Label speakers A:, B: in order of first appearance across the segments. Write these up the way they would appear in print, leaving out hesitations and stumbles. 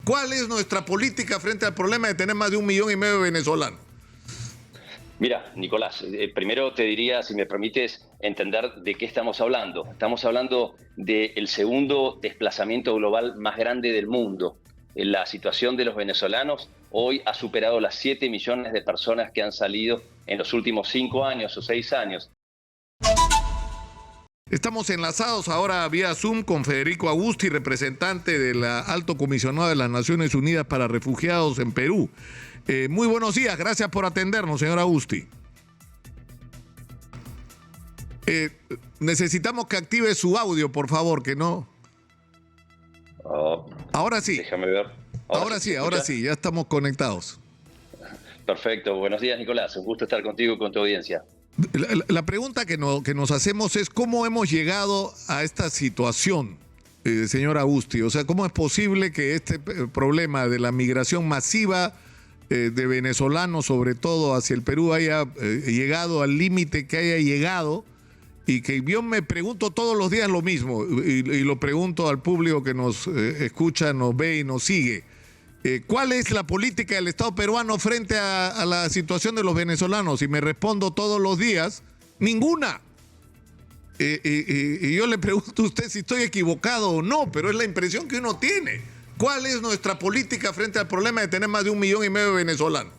A: ¿Cuál es nuestra política frente al problema de tener más de 1,5 millones de venezolanos?
B: Mira, Nicolás, primero te diría, si me permites, entender de qué estamos hablando. Estamos hablando del segundo desplazamiento global más grande del mundo. La situación de los venezolanos hoy ha superado las 7 millones de personas que han salido en los últimos 5 años o 6 años.
A: Estamos enlazados ahora vía Zoom con Federico Agusti, representante del Alto Comisionado de las Naciones Unidas para Refugiados en Perú. Muy buenos días, gracias por atendernos, señor Agusti. Necesitamos que active su audio, por favor, que no... Ahora sí.
B: Déjame ver.
A: Ahora sí, ya estamos conectados.
B: Perfecto, buenos días, Nicolás, un gusto estar contigo y con tu audiencia.
A: La pregunta que nos hacemos es cómo hemos llegado a esta situación, señor Agusti. O sea, ¿cómo es posible que este problema de la migración masiva de venezolanos, sobre todo hacia el Perú, haya llegado al límite que haya llegado? Y que yo me pregunto todos los días lo mismo, y lo pregunto al público que nos escucha, nos ve y nos sigue. ¿Cuál es la política del Estado peruano frente a la situación de los venezolanos? Y me respondo todos los días, ninguna. Y yo le pregunto a usted si estoy equivocado o no, pero es la impresión que uno tiene. ¿Cuál es nuestra política frente al problema de tener más de 1,5 millones de venezolanos?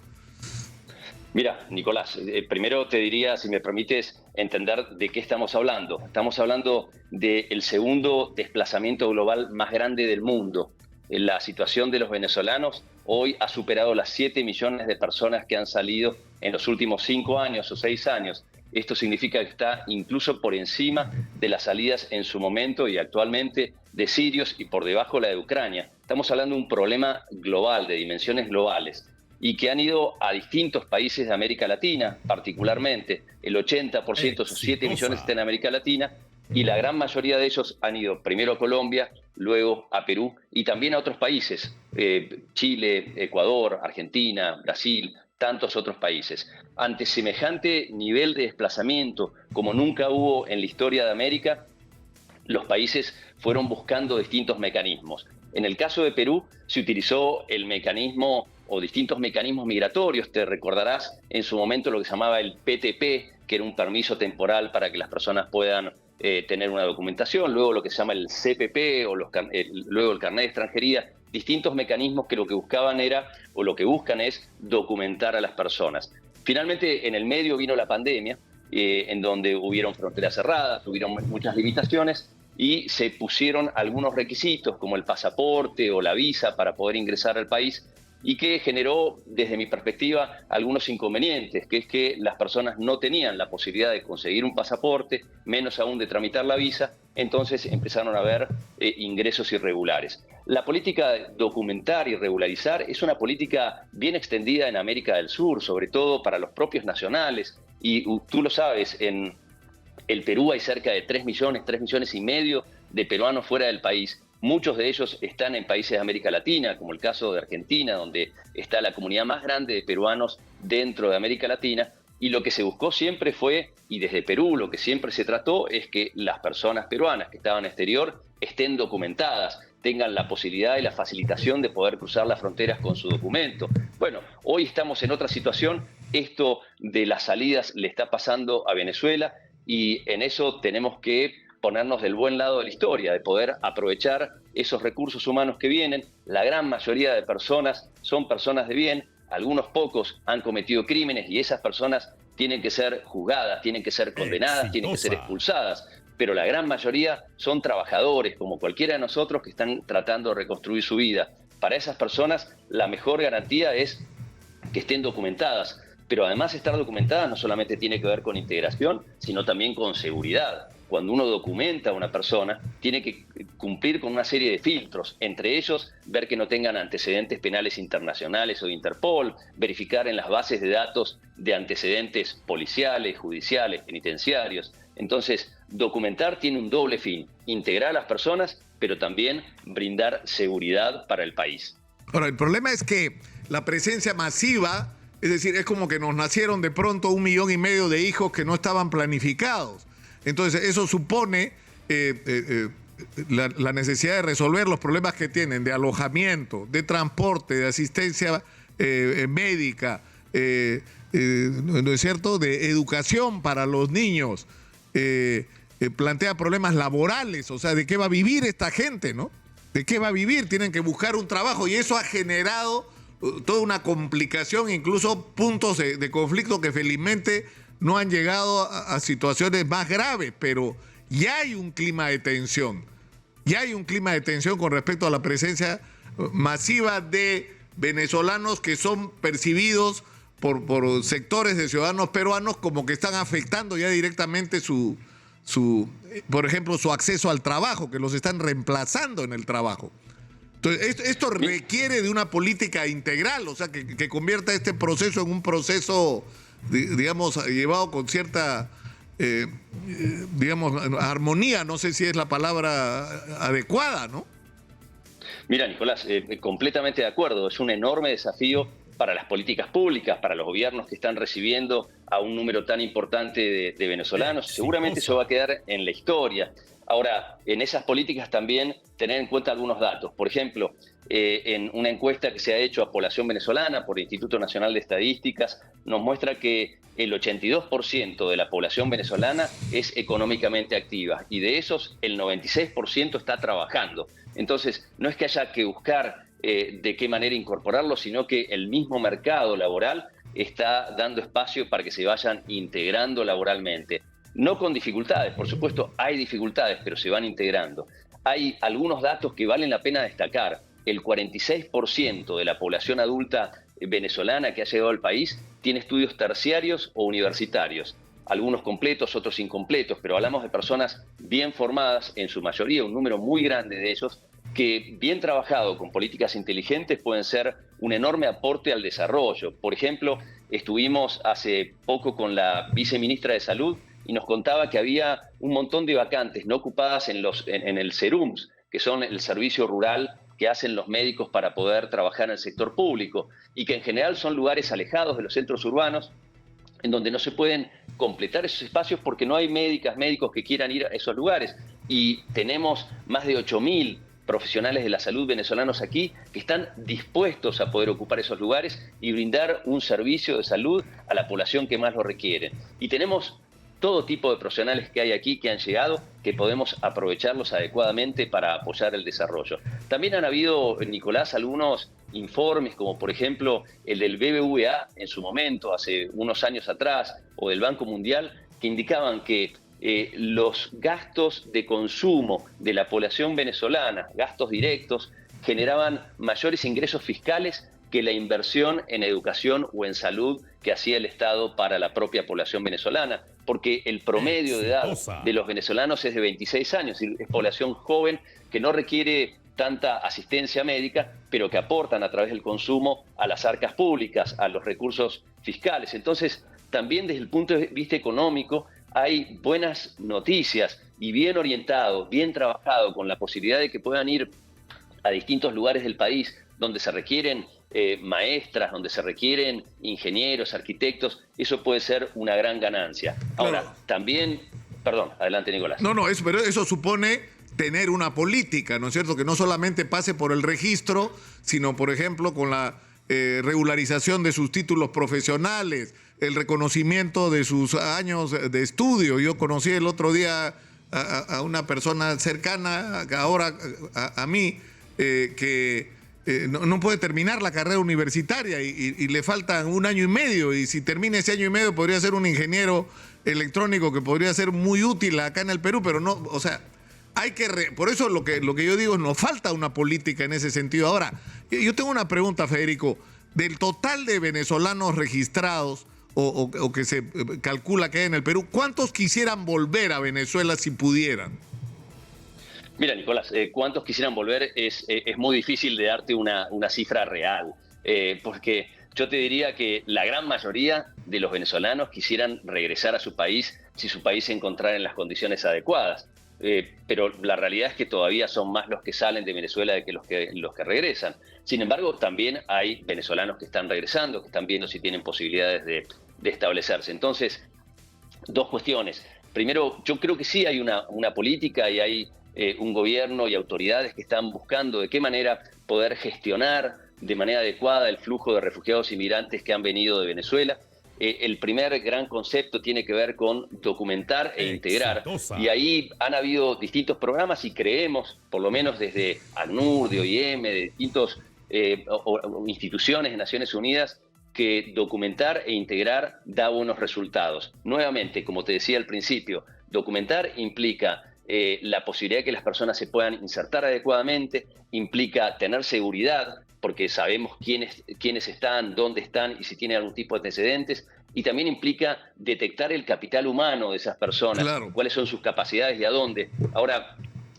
B: Mira, Nicolás, primero te diría, si me permites, entender de qué estamos hablando. Estamos hablando del segundo desplazamiento global más grande del mundo. La situación de los venezolanos hoy ha superado las 7 millones de personas que han salido en los últimos 5 años o 6 años. Esto significa que está incluso por encima de las salidas en su momento y actualmente de sirios y por debajo la de Ucrania. Estamos hablando de un problema global, de dimensiones globales, y que han ido a distintos países de América Latina, particularmente. El 80% de esos 7 millones está en América Latina, y la gran mayoría de ellos han ido primero a Colombia, luego a Perú y también a otros países, Chile, Ecuador, Argentina, Brasil, tantos otros países. Ante semejante nivel de desplazamiento como nunca hubo en la historia de América, los países fueron buscando distintos mecanismos. En el caso de Perú se utilizó el mecanismo o distintos mecanismos migratorios. Te recordarás en su momento lo que se llamaba el PTP, que era un permiso temporal para que las personas puedan tener una documentación, luego lo que se llama el CPP o luego el carnet de extranjería, distintos mecanismos que lo que buscaban era, o lo que buscan es, documentar a las personas. Finalmente, en el medio vino la pandemia, en donde hubieron fronteras cerradas, hubieron muchas limitaciones y se pusieron algunos requisitos como el pasaporte o la visa para poder ingresar al país, y que generó, desde mi perspectiva, algunos inconvenientes, que es que las personas no tenían la posibilidad de conseguir un pasaporte, menos aún de tramitar la visa, entonces empezaron a haber ingresos irregulares. La política de documentar y regularizar es una política bien extendida en América del Sur, sobre todo para los propios nacionales, y tú lo sabes, en el Perú hay cerca de 3 millones y medio de peruanos fuera del país. Muchos de ellos están en países de América Latina, como el caso de Argentina, donde está la comunidad más grande de peruanos dentro de América Latina. Y lo que se buscó siempre fue, y desde Perú lo que siempre se trató, es que las personas peruanas que estaban exterior estén documentadas, tengan la posibilidad y la facilitación de poder cruzar las fronteras con su documento. Bueno, hoy estamos en otra situación. Esto de las salidas le está pasando a Venezuela y en eso tenemos que ponernos del buen lado de la historia, de poder aprovechar esos recursos humanos que vienen. La gran mayoría de personas son personas de bien, algunos pocos han cometido crímenes y esas personas tienen que ser juzgadas, tienen que ser condenadas, tienen que ser expulsadas, pero la gran mayoría son trabajadores, como cualquiera de nosotros, que están tratando de reconstruir su vida. Para esas personas la mejor garantía es que estén documentadas, pero además estar documentadas no solamente tiene que ver con integración, sino también con seguridad. Cuando uno documenta a una persona, tiene que cumplir con una serie de filtros, entre ellos ver que no tengan antecedentes penales internacionales o de Interpol, verificar en las bases de datos de antecedentes policiales, judiciales, penitenciarios. Entonces, documentar tiene un doble fin: integrar a las personas, pero también brindar seguridad para el país.
A: Ahora, el problema es que la presencia masiva, es decir, es como que nos nacieron de pronto 1,5 millones de hijos que no estaban planificados. Entonces, eso supone la necesidad de resolver los problemas que tienen de alojamiento, de transporte, de asistencia médica, ¿no es cierto?, de educación para los niños, plantea problemas laborales, o sea, ¿de qué va a vivir esta gente, no? ¿De qué va a vivir? Tienen que buscar un trabajo y eso ha generado toda una complicación, incluso puntos de conflicto que felizmente no han llegado a situaciones más graves, pero ya hay un clima de tensión. Ya hay un clima de tensión con respecto a la presencia masiva de venezolanos que son percibidos por sectores de ciudadanos peruanos como que están afectando ya directamente por ejemplo, su acceso al trabajo, que los están reemplazando en el trabajo. Entonces, esto requiere de una política integral, o sea, que convierta este proceso en un proceso, digamos, llevado con cierta, digamos, armonía, no sé si es la palabra adecuada, ¿no?
B: Mira, Nicolás, completamente de acuerdo. Es un enorme desafío para las políticas públicas, para los gobiernos que están recibiendo a un número tan importante de venezolanos. Seguramente eso va a quedar en la historia. Ahora, en esas políticas también tener en cuenta algunos datos. Por ejemplo, en una encuesta que se ha hecho a población venezolana por el Instituto Nacional de Estadísticas, nos muestra que el 82% de la población venezolana es económicamente activa y de esos el 96% está trabajando. Entonces, no es que haya que buscar de qué manera incorporarlo, sino que el mismo mercado laboral está dando espacio para que se vayan integrando laboralmente. No con dificultades, por supuesto hay dificultades, pero se van integrando. Hay algunos datos que valen la pena destacar. El 46% de la población adulta venezolana que ha llegado al país tiene estudios terciarios o universitarios. Algunos completos, otros incompletos, pero hablamos de personas bien formadas, en su mayoría, un número muy grande de ellos, que bien trabajado con políticas inteligentes pueden ser un enorme aporte al desarrollo. Por ejemplo, estuvimos hace poco con la viceministra de Salud y nos contaba que había un montón de vacantes no ocupadas en el SERUMS, que son el servicio rural que hacen los médicos para poder trabajar en el sector público, y que en general son lugares alejados de los centros urbanos, en donde no se pueden completar esos espacios porque no hay médicos que quieran ir a esos lugares. Y tenemos más de 8.000 profesionales de la salud venezolanos aquí que están dispuestos a poder ocupar esos lugares y brindar un servicio de salud a la población que más lo requiere. Y tenemos todo tipo de profesionales que hay aquí que han llegado, que podemos aprovecharlos adecuadamente para apoyar el desarrollo. También han habido, Nicolás, algunos informes, como por ejemplo el del BBVA en su momento, hace unos años atrás, o del Banco Mundial, que indicaban que los gastos de consumo de la población venezolana, gastos directos, generaban mayores ingresos fiscales que la inversión en educación o en salud que hacía el Estado para la propia población venezolana, porque el promedio de edad de los venezolanos es de 26 años, es población joven que no requiere tanta asistencia médica, pero que aportan a través del consumo a las arcas públicas, a los recursos fiscales. Entonces, también desde el punto de vista económico, hay buenas noticias y bien orientado, bien trabajado, con la posibilidad de que puedan ir a distintos lugares del país donde se requieren maestras, donde se requieren ingenieros, arquitectos. Eso puede ser una gran ganancia. Ahora, claro, también... Perdón, adelante, Nicolás.
A: No, pero eso supone tener una política, ¿no es cierto? Que no solamente pase por el registro, sino, por ejemplo, con la regularización de sus títulos profesionales, el reconocimiento de sus años de estudio. Yo conocí el otro día a una persona cercana ahora a mí que no puede terminar la carrera universitaria y le faltan 1 año y medio, y si termina ese año y medio podría ser un ingeniero electrónico que podría ser muy útil acá en el Perú, pero no, o sea, hay que por eso lo que yo digo es nos falta una política en ese sentido. Ahora, yo tengo una pregunta, Federico. Del total de venezolanos registrados o que se calcula que hay en el Perú, ¿cuántos quisieran volver a Venezuela si pudieran?
B: Mira, Nicolás, cuántos quisieran volver es muy difícil de darte una cifra real, porque yo te diría que la gran mayoría de los venezolanos quisieran regresar a su país si su país se encontrara en las condiciones adecuadas. Pero la realidad es que todavía son más los que salen de Venezuela que los que regresan. Sin embargo, también hay venezolanos que están regresando, que están viendo si tienen posibilidades de establecerse. Entonces, dos cuestiones. Primero, yo creo que sí hay una política y hay un gobierno y autoridades que están buscando de qué manera poder gestionar de manera adecuada el flujo de refugiados y migrantes que han venido de Venezuela. El primer gran concepto tiene que ver con documentar e integrar.
C: Exitosa.
B: Y ahí han habido distintos programas y creemos, por lo menos desde ACNUR, de OIM, de distintas instituciones de Naciones Unidas, que documentar e integrar da buenos resultados. Nuevamente, como te decía al principio, documentar implica la posibilidad de que las personas se puedan insertar adecuadamente, implica tener seguridad, porque sabemos quiénes están, dónde están y si tienen algún tipo de antecedentes, y también implica detectar el capital humano de esas personas,
A: Claro.
B: cuáles son sus capacidades y a dónde. Ahora,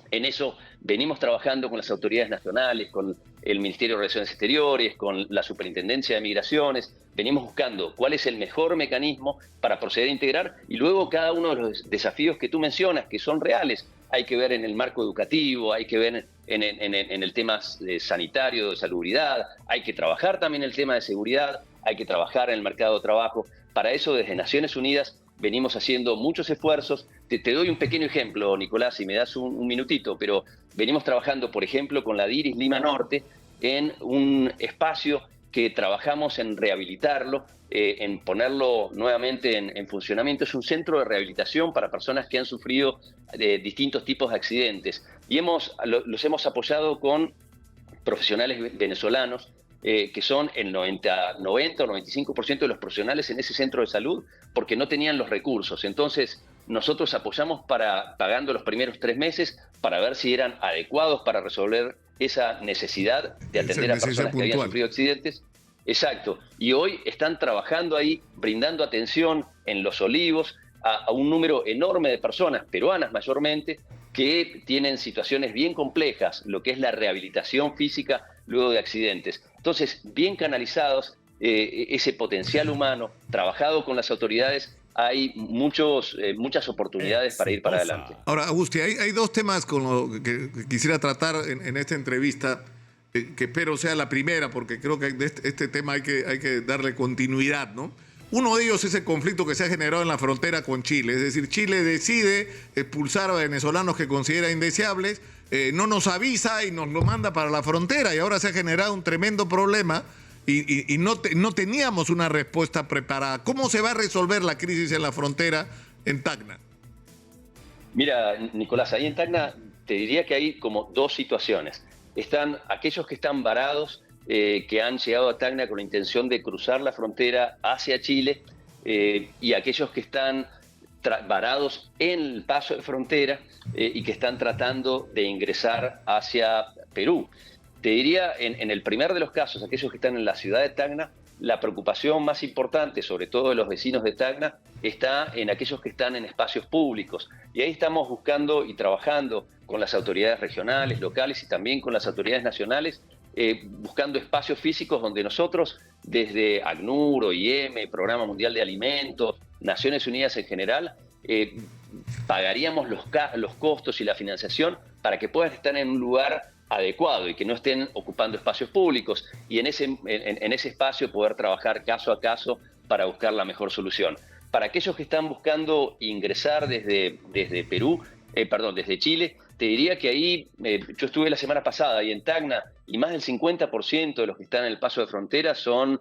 B: en eso venimos trabajando con las autoridades nacionales, con el Ministerio de Relaciones Exteriores, con la Superintendencia de Migraciones. Venimos buscando cuál es el mejor mecanismo para proceder a integrar, y luego cada uno de los desafíos que tú mencionas, que son reales, hay que ver en el marco educativo, hay que ver en el tema sanitario, de salubridad, hay que trabajar también el tema de seguridad, hay que trabajar en el mercado de trabajo. Para eso, desde Naciones Unidas, venimos haciendo muchos esfuerzos. Te doy un pequeño ejemplo, Nicolás, si me das un minutito, pero venimos trabajando, por ejemplo, con la DIRIS Lima Norte, en un espacio que trabajamos en rehabilitarlo, en ponerlo nuevamente en funcionamiento. Es un centro de rehabilitación para personas que han sufrido distintos tipos de accidentes. Y los hemos apoyado con profesionales venezolanos, que son el 90 o 95% de los profesionales en ese centro de salud, porque no tenían los recursos. Entonces, nosotros apoyamos pagando los primeros 3 meses para ver si eran adecuados para resolver esa necesidad de atender a personas que habían sufrido accidentes. Exacto. Y hoy están trabajando ahí, brindando atención en Los Olivos a un número enorme de personas, peruanas mayormente, que tienen situaciones bien complejas, lo que es la rehabilitación física luego de accidentes. Entonces, bien canalizados, ese potencial humano, trabajado con las autoridades, hay muchas oportunidades para ir para adelante.
A: Ahora, Agusti, hay 2 temas con los que quisiera tratar en esta entrevista, que espero sea la primera, porque creo que de este tema hay que darle continuidad, ¿no? Uno de ellos es el conflicto que se ha generado en la frontera con Chile. Es decir, Chile decide expulsar a venezolanos que considera indeseables, no nos avisa y nos lo manda para la frontera, y ahora se ha generado un tremendo problema y no teníamos una respuesta preparada. ¿Cómo se va a resolver la crisis en la frontera en Tacna?
B: Mira, Nicolás, ahí en Tacna te diría que hay como 2 situaciones. Están aquellos que están varados, que han llegado a Tacna con la intención de cruzar la frontera hacia Chile, y aquellos que están varados en el paso de frontera y que están tratando de ingresar hacia Perú. Te diría, en el primer de los casos, aquellos que están en la ciudad de Tacna, la preocupación más importante, sobre todo de los vecinos de Tacna, está en aquellos que están en espacios públicos. Y ahí estamos buscando y trabajando con las autoridades regionales, locales y también con las autoridades nacionales, buscando espacios físicos donde nosotros, desde ACNUR, OIM, Programa Mundial de Alimentos, Naciones Unidas en general, pagaríamos los costos y la financiación para que puedan estar en un lugar adecuado y que no estén ocupando espacios públicos, y en ese espacio poder trabajar caso a caso para buscar la mejor solución. Para aquellos que están buscando ingresar desde Chile, te diría que ahí, yo estuve la semana pasada ahí en Tacna, y más del 50% de los que están en el paso de frontera son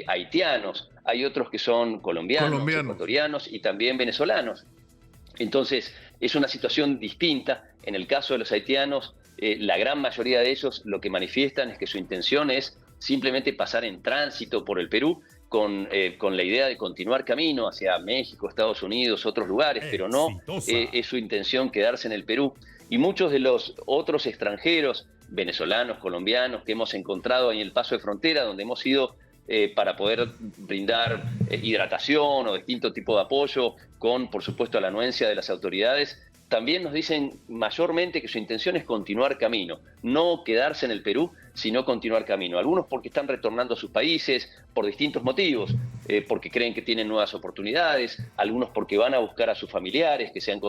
B: haitianos. Hay otros que son colombianos, ecuatorianos y también venezolanos. Entonces, es una situación distinta. En el caso de los haitianos, la gran mayoría de ellos lo que manifiestan es que su intención es simplemente pasar en tránsito por el Perú, con la idea de continuar camino hacia México, Estados Unidos, otros lugares, pero no es su intención quedarse en el Perú. Y muchos de los otros extranjeros, venezolanos, colombianos, que hemos encontrado en el paso de frontera, donde hemos ido para poder brindar hidratación o distinto tipo de apoyo, con, por supuesto, la anuencia de las autoridades, también nos dicen mayormente que su intención es continuar camino, no quedarse en el Perú, sino continuar camino. Algunos porque están retornando a sus países por distintos motivos, porque creen que tienen nuevas oportunidades, algunos porque van a buscar a sus familiares que se han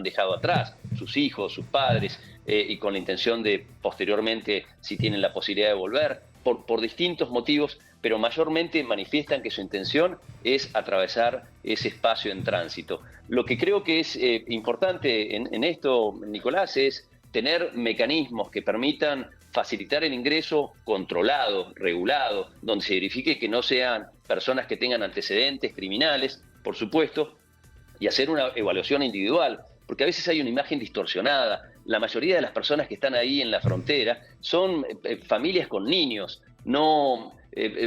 B: dejado atrás, sus hijos, sus padres, y con la intención de posteriormente, si tienen la posibilidad de volver, por distintos motivos, pero mayormente manifiestan que su intención es atravesar ese espacio en tránsito. Lo que creo que es importante en esto, Nicolás, es tener mecanismos que permitan facilitar el ingreso controlado, regulado, donde se verifique que no sean personas que tengan antecedentes criminales, por supuesto, y hacer una evaluación individual, porque a veces hay una imagen distorsionada. La mayoría de las personas que están ahí en la frontera son familias con niños, no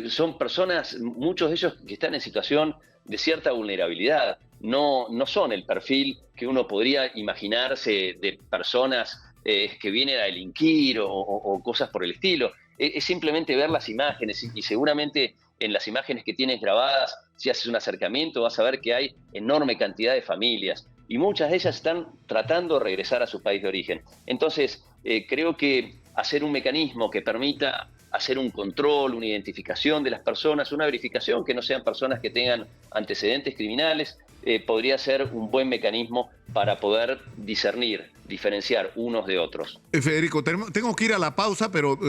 B: son personas, muchos de ellos que están en situación de cierta vulnerabilidad, no son el perfil que uno podría imaginarse de personas que vienen a delinquir o cosas por el estilo. Es simplemente ver las imágenes y seguramente en las imágenes que tienes grabadas, si haces un acercamiento, vas a ver que hay enorme cantidad de familias y muchas de ellas están tratando de regresar a su país de origen. Entonces, creo que hacer un mecanismo que permita hacer un control, una identificación de las personas, una verificación que no sean personas que tengan antecedentes criminales, podría ser un buen mecanismo para poder discernir, diferenciar unos de otros.
A: Federico, tengo que ir a la pausa, pero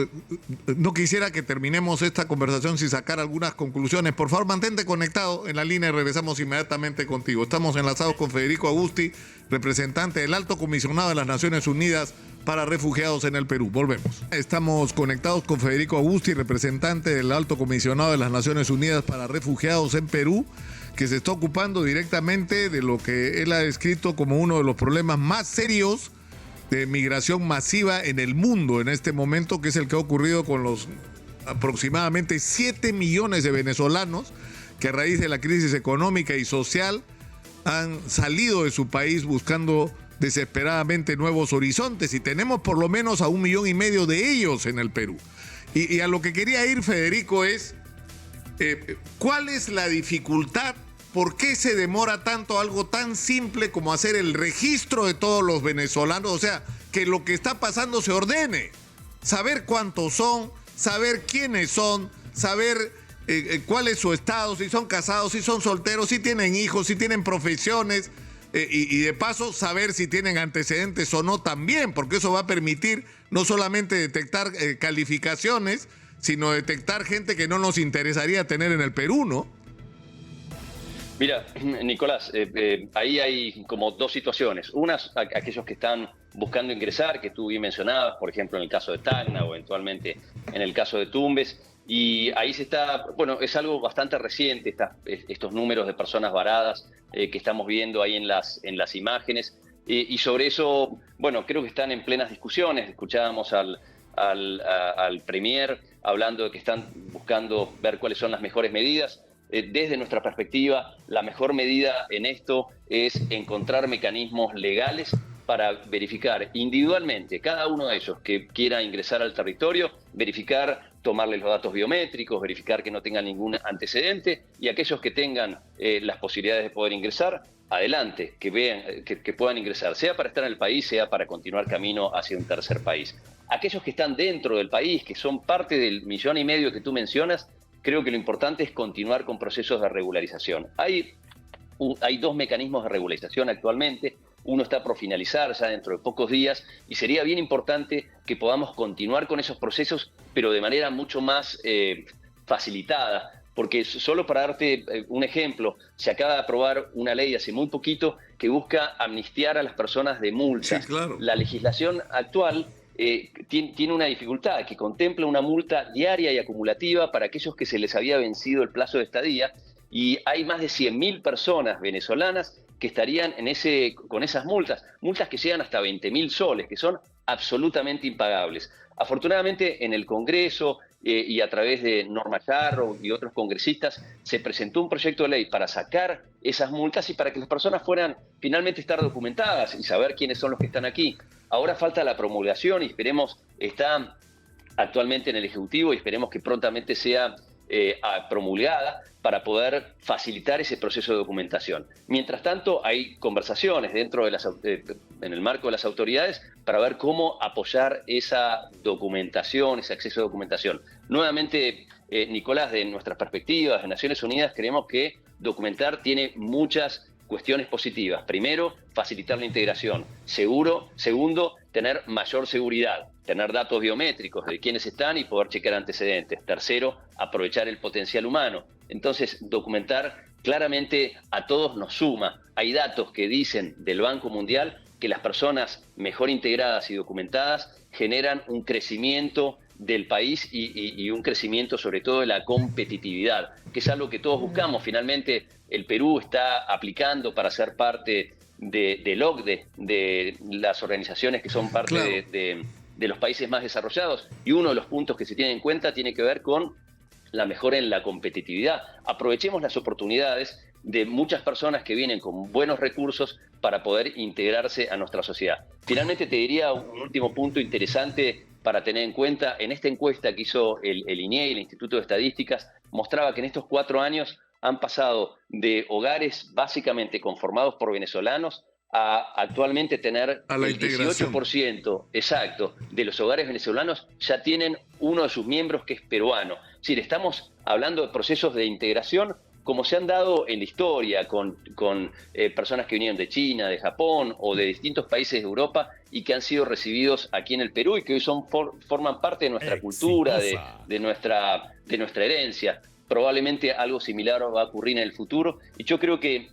A: no quisiera que terminemos esta conversación sin sacar algunas conclusiones. Por favor, mantente conectado en la línea y regresamos inmediatamente contigo. Estamos enlazados con Federico Agusti, representante del Alto Comisionado de las Naciones Unidas para Refugiados en el Perú. Volvemos. Estamos conectados con Federico Agusti, representante del Alto Comisionado de las Naciones Unidas para Refugiados en Perú, que se está ocupando directamente de lo que él ha descrito como uno de los problemas más serios de migración masiva en el mundo en este momento, que es el que ha ocurrido con los aproximadamente 7 millones de venezolanos que a raíz de la crisis económica y social han salido de su país buscando desesperadamente nuevos horizontes, y tenemos por lo menos a 1,5 millones de ellos en el Perú. Y a lo que quería ir, Federico, es ¿cuál es la dificultad? ¿Por qué se demora tanto algo tan simple como hacer el registro de todos los venezolanos? O sea, que lo que está pasando se ordene. Saber cuántos son, saber quiénes son, saber cuál es su estado, si son casados, si son solteros, si tienen hijos, si tienen profesiones, y de paso saber si tienen antecedentes o no también, porque eso va a permitir no solamente detectar calificaciones, sino detectar gente que no nos interesaría tener en el Perú, ¿no?
B: Mira, Nicolás, ahí hay como dos situaciones. Una, aquellos que están buscando ingresar, que tú bien mencionabas, por ejemplo, en el caso de Tacna o eventualmente en el caso de Tumbes. Y ahí se está, bueno, es algo bastante reciente, estos números de personas varadas que estamos viendo ahí en las imágenes. Y sobre eso, bueno, creo que están en plenas discusiones. Escuchábamos al Premier hablando de que están buscando ver cuáles son las mejores medidas. Desde nuestra perspectiva, la mejor medida en esto es encontrar mecanismos legales para verificar individualmente cada uno de ellos que quiera ingresar al territorio, verificar, tomarle los datos biométricos, verificar que no tengan ningún antecedente, y aquellos que tengan las posibilidades de poder ingresar, adelante, que vean que puedan ingresar, sea para estar en el país, sea para continuar camino hacia un tercer país. Aquellos que están dentro del país, que son parte del 1,5 millones que tú mencionas, creo que lo importante es continuar con procesos de regularización. Hay 2 mecanismos de regularización actualmente. Uno está por finalizar ya dentro de pocos días y sería bien importante que podamos continuar con esos procesos, pero de manera mucho más facilitada. Porque solo para darte un ejemplo, se acaba de aprobar una ley hace muy poquito que busca amnistiar a las personas de multas.
A: Sí, claro.
B: La legislación actual tiene una dificultad que contempla una multa diaria y acumulativa para aquellos que se les había vencido el plazo de estadía, y hay más de 100.000 personas venezolanas que estarían con esas multas que llegan hasta 20.000 soles, que son absolutamente impagables. Afortunadamente en el Congreso y a través de Norma Charro y otros congresistas se presentó un proyecto de ley para sacar esas multas y para que las personas fueran finalmente estar documentadas y saber quiénes son los que están aquí. Ahora falta la promulgación y esperemos, está actualmente en el Ejecutivo y esperemos que prontamente sea promulgada para poder facilitar ese proceso de documentación. Mientras tanto, hay conversaciones dentro de en el marco de las autoridades para ver cómo apoyar esa documentación, ese acceso a documentación. Nuevamente, Nicolás, de nuestras perspectivas de Naciones Unidas, creemos que documentar tiene muchas cuestiones positivas. Primero, facilitar la integración. Segundo, tener mayor seguridad, tener datos biométricos de quiénes están y poder chequear antecedentes. Tercero, aprovechar el potencial humano. Entonces, documentar claramente a todos nos suma. Hay datos que dicen del Banco Mundial que las personas mejor integradas y documentadas generan un crecimiento del país y un crecimiento sobre todo de la competitividad, que es algo que todos buscamos. Finalmente, el Perú está aplicando para ser parte del OCDE, de las organizaciones que son parte
A: Claro.
B: de los países más desarrollados, y uno de los puntos que se tiene en cuenta tiene que ver con la mejora en la competitividad. Aprovechemos las oportunidades de muchas personas que vienen con buenos recursos para poder integrarse a nuestra sociedad. Finalmente te diría un último punto interesante para tener en cuenta. En esta encuesta que hizo el INEI, el Instituto de Estadísticas, mostraba que en estos 4 años han pasado de hogares básicamente conformados por venezolanos a actualmente tener
A: A la
B: el
A: integración.
B: 18% exacto de los hogares venezolanos ya tienen uno de sus miembros que es peruano. Es decir, estamos hablando de procesos de integración como se han dado en la historia con personas que vinieron de China, de Japón o de distintos países de Europa y que han sido recibidos aquí en el Perú y que hoy forman parte de nuestra cultura, de nuestra herencia. Probablemente algo similar va a ocurrir en el futuro y yo creo que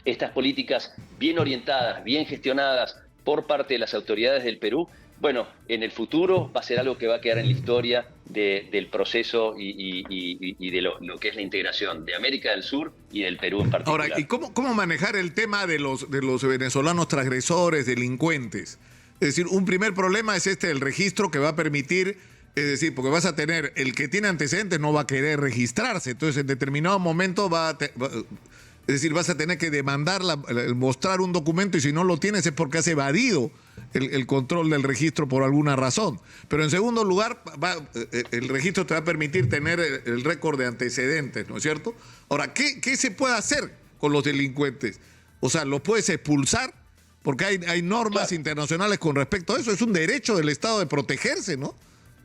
B: estas políticas bien orientadas, bien gestionadas por parte de las autoridades del Perú, bueno, en el futuro va a ser algo que va a quedar en la historia del proceso y de lo que es la integración de América del Sur y del Perú en particular.
A: Ahora, ¿y cómo manejar el tema de los venezolanos transgresores, delincuentes? Es decir, un primer problema es el registro que va a permitir, es decir, porque vas a tener, el que tiene antecedentes no va a querer registrarse, entonces en determinado momento es decir, vas a tener que demandar, mostrar un documento y si no lo tienes es porque has evadido el control del registro por alguna razón. Pero en segundo lugar, el registro te va a permitir tener el récord de antecedentes, ¿no es cierto? Ahora, ¿qué se puede hacer con los delincuentes? O sea, ¿los puedes expulsar? Porque hay normas internacionales con respecto a eso. Es un derecho del Estado de protegerse, ¿no?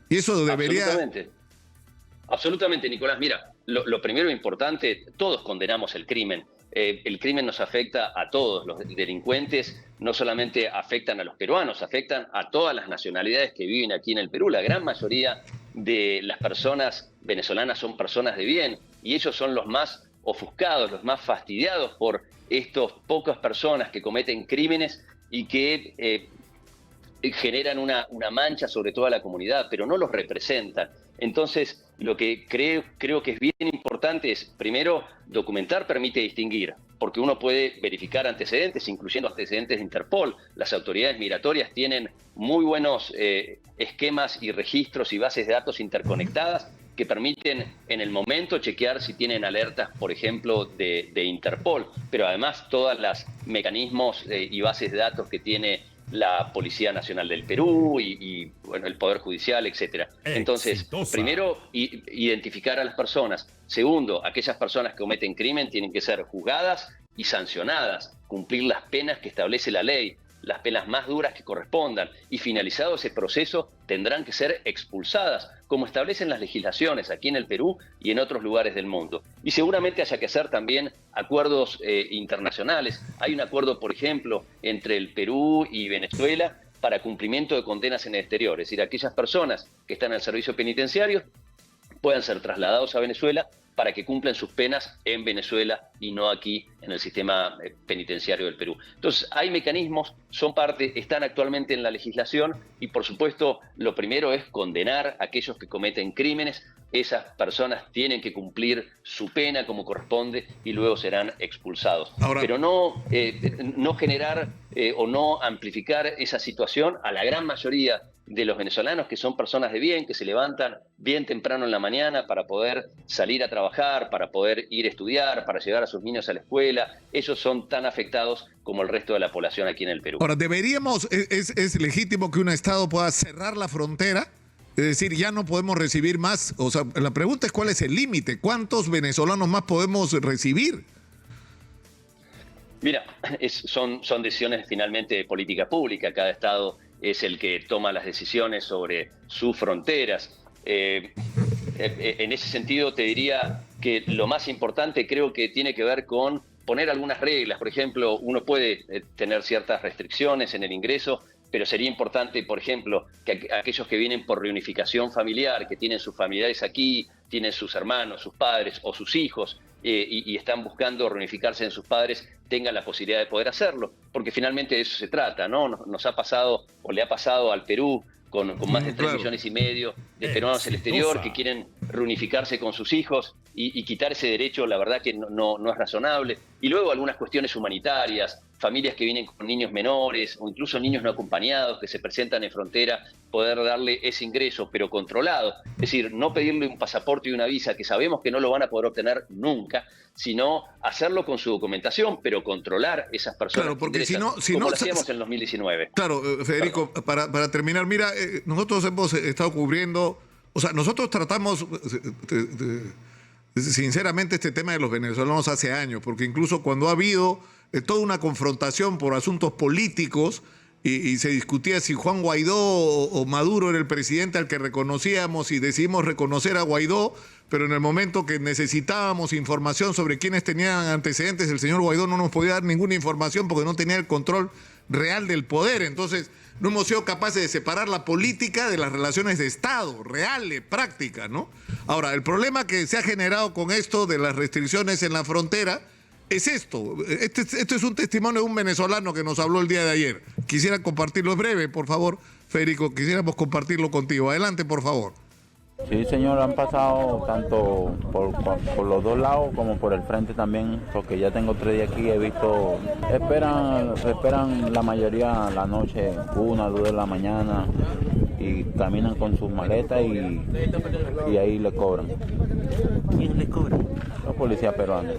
A: Y eso debería...
B: Absolutamente, Nicolás. Mira, lo primero importante, todos condenamos el crimen. El crimen nos afecta a todos. Los delincuentes no solamente afectan a los peruanos, afectan a todas las nacionalidades que viven aquí en el Perú. La gran mayoría de las personas venezolanas son personas de bien y ellos son los más ofuscados, los más fastidiados por estas pocas personas que cometen crímenes y que generan una mancha sobre toda la comunidad, pero no los representan. Entonces, lo que creo que es bien importante es, primero, documentar permite distinguir, porque uno puede verificar antecedentes, incluyendo antecedentes de Interpol. Las autoridades migratorias tienen muy buenos esquemas y registros y bases de datos interconectadas que permiten en el momento chequear si tienen alertas, por ejemplo, de Interpol, pero además todos los mecanismos y bases de datos que tiene la Policía Nacional del Perú y bueno, el Poder Judicial, etcétera. Entonces, primero, identificar a las personas. Segundo, aquellas personas que cometen crimen tienen que ser juzgadas y sancionadas, cumplir las penas que establece la ley, las penas más duras que correspondan, y finalizado ese proceso tendrán que ser expulsadas, como establecen las legislaciones aquí en el Perú y en otros lugares del mundo. Y seguramente haya que hacer también acuerdos internacionales. Hay un acuerdo, por ejemplo, entre el Perú y Venezuela para cumplimiento de condenas en el exterior, es decir, aquellas personas que están en el servicio penitenciario puedan ser trasladados a Venezuela para que cumplan sus penas en Venezuela y no aquí en el sistema penitenciario del Perú. Entonces, hay mecanismos, están actualmente en la legislación y, por supuesto, lo primero es condenar a aquellos que cometen crímenes. Esas personas tienen que cumplir su pena como corresponde y luego serán expulsados.
A: Ahora,
B: pero no generar o no amplificar esa situación a la gran mayoría de los venezolanos que son personas de bien, que se levantan bien temprano en la mañana para poder salir a trabajar, para poder ir a estudiar, para llevar a sus niños a la escuela. Ellos son tan afectados como el resto de la población aquí en el Perú.
A: Ahora, ¿es legítimo que un Estado pueda cerrar la frontera? Es decir, ya no podemos recibir más. O sea, la pregunta es cuál es el límite. ¿Cuántos venezolanos más podemos recibir?
B: Mira, son decisiones finalmente de política pública. Cada Estado es el que toma las decisiones sobre sus fronteras. En ese sentido te diría que lo más importante creo que tiene que ver con poner algunas reglas. Por ejemplo, uno puede tener ciertas restricciones en el ingreso, pero sería importante, por ejemplo, que aquellos que vienen por reunificación familiar, que tienen sus familiares aquí, tienen sus hermanos, sus padres o sus hijos, y están buscando reunificarse en sus padres, tengan la posibilidad de poder hacerlo, porque finalmente de eso se trata, ¿no? Nos ha pasado, o le ha pasado al Perú, con más de 3,5 millones de peruanos en el exterior que quieren reunificarse con sus hijos y quitar ese derecho, la verdad que no es razonable. Y luego algunas cuestiones humanitarias, familias que vienen con niños menores o incluso niños no acompañados que se presentan en frontera, poder darle ese ingreso, pero controlado. Es decir, no pedirle un pasaporte y una visa que sabemos que no lo van a poder obtener nunca, sino hacerlo con su documentación, pero controlar esas personas.
A: Claro, porque
B: si no lo hacíamos en 2019.
A: Claro, Federico, para terminar, mira, nosotros hemos estado cubriendo, o sea, nosotros tratamos sinceramente este tema de los venezolanos hace años, porque incluso cuando ha habido toda una confrontación por asuntos políticos y se discutía si Juan Guaidó o Maduro era el presidente al que reconocíamos y decidimos reconocer a Guaidó, pero en el momento que necesitábamos información sobre quiénes tenían antecedentes, el señor Guaidó no nos podía dar ninguna información porque no tenía el control real del poder. Entonces, no hemos sido capaces de separar la política de las relaciones de Estado, reales, prácticas, ¿no? Ahora, el problema que se ha generado con esto de las restricciones en la frontera es esto. Este es un testimonio de un venezolano que nos habló el día de ayer. Quisiera compartirlo, es breve, por favor, Federico, quisiéramos compartirlo contigo. Adelante, por favor.
C: Sí, señor, han pasado tanto por los dos lados como por el frente también, porque ya tengo 3 días aquí, he visto, esperan la mayoría la noche, 1, 2 de la mañana, y caminan con sus maletas y ahí le cobran.
D: ¿Quién le cobra?
C: Los policías peruanos.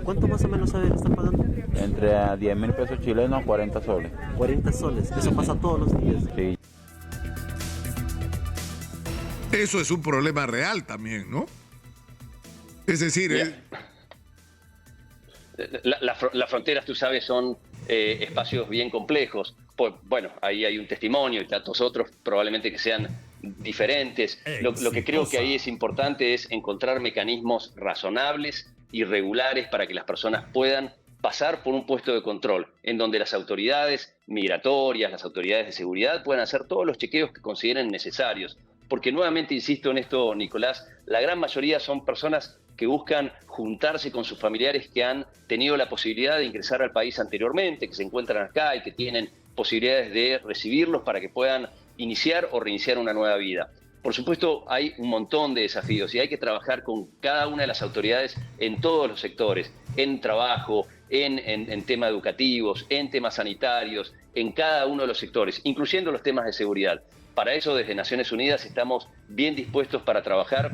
D: ¿Cuánto más o menos le están pagando?
C: Entre 10.000 pesos chilenos a 40 soles.
D: 40 soles, eso pasa todos los días.
C: Sí.
A: Eso es un problema real también, ¿no? Es decir...
B: Las fronteras, tú sabes, son espacios bien complejos. Bueno, ahí hay un testimonio y tantos otros probablemente que sean diferentes. Lo que creo que ahí es importante es encontrar mecanismos razonables y regulares para que las personas puedan pasar por un puesto de control, en donde las autoridades migratorias, las autoridades de seguridad puedan hacer todos los chequeos que consideren necesarios. Porque nuevamente insisto en esto, Nicolás, la gran mayoría son personas que buscan juntarse con sus familiares que han tenido la posibilidad de ingresar al país anteriormente, que se encuentran acá y que tienen posibilidades de recibirlos para que puedan iniciar o reiniciar una nueva vida. Por supuesto, hay un montón de desafíos y hay que trabajar con cada una de las autoridades en todos los sectores, en trabajo, en temas educativos, en temas sanitarios, en cada uno de los sectores, incluyendo los temas de seguridad. Para eso, desde Naciones Unidas estamos bien dispuestos para trabajar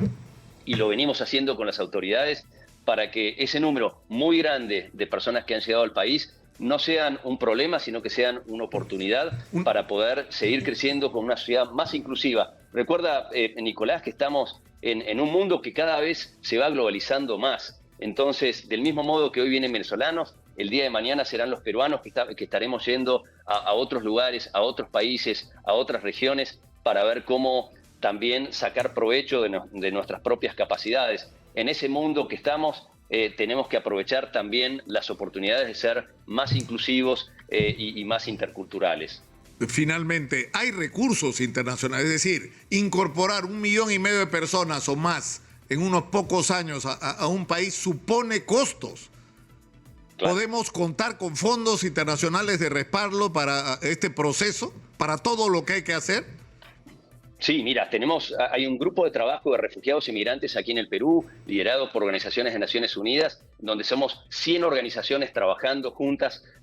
B: y lo venimos haciendo con las autoridades para que ese número muy grande de personas que han llegado al país no sean un problema, sino que sean una oportunidad para poder seguir creciendo con una sociedad más inclusiva. Recuerda, Nicolás, que estamos en un mundo que cada vez se va globalizando más. Entonces, del mismo modo que hoy vienen venezolanos, el día de mañana serán los peruanos que estaremos yendo a otros lugares, a otros países, a otras regiones, para ver cómo también sacar provecho de nuestras propias capacidades. En ese mundo que estamos, tenemos que aprovechar también las oportunidades de ser más inclusivos y más interculturales.
A: Finalmente, hay recursos internacionales, es decir, incorporar 1,5 millones de personas o más en unos pocos años a un país supone costos. Claro. ¿Podemos contar con fondos internacionales de respaldo para este proceso, para todo lo que hay que hacer?
B: Sí, mira, hay un grupo de trabajo de refugiados y migrantes aquí en el Perú, liderado por organizaciones de Naciones Unidas, donde somos 100 organizaciones trabajando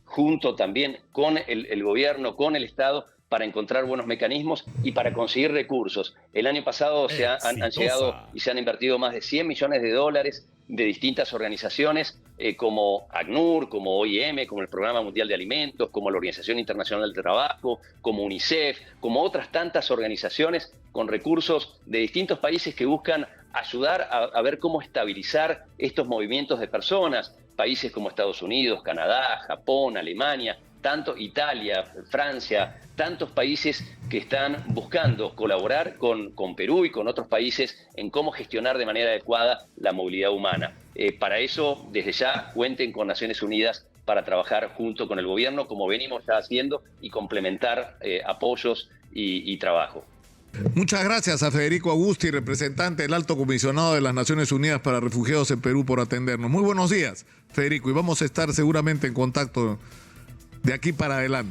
B: junto también con el gobierno, con el Estado, para encontrar buenos mecanismos y para conseguir recursos. El año pasado han llegado y se han invertido más de $100 millones de distintas organizaciones como ACNUR, como OIM, como el Programa Mundial de Alimentos, como la Organización Internacional del Trabajo, como UNICEF, como otras tantas organizaciones con recursos de distintos países que buscan ayudar a ver cómo estabilizar estos movimientos de personas. Países como Estados Unidos, Canadá, Japón, Alemania, tanto Italia, Francia, tantos países que están buscando colaborar con Perú y con otros países en cómo gestionar de manera adecuada la movilidad humana. Para eso, desde ya, cuenten con Naciones Unidas para trabajar junto con el gobierno, como venimos ya haciendo, y complementar apoyos y trabajo.
A: Muchas gracias a Federico Agusti, representante del Alto Comisionado de las Naciones Unidas para Refugiados en Perú, por atendernos. Muy buenos días, Federico, y vamos a estar seguramente en contacto de aquí para adelante.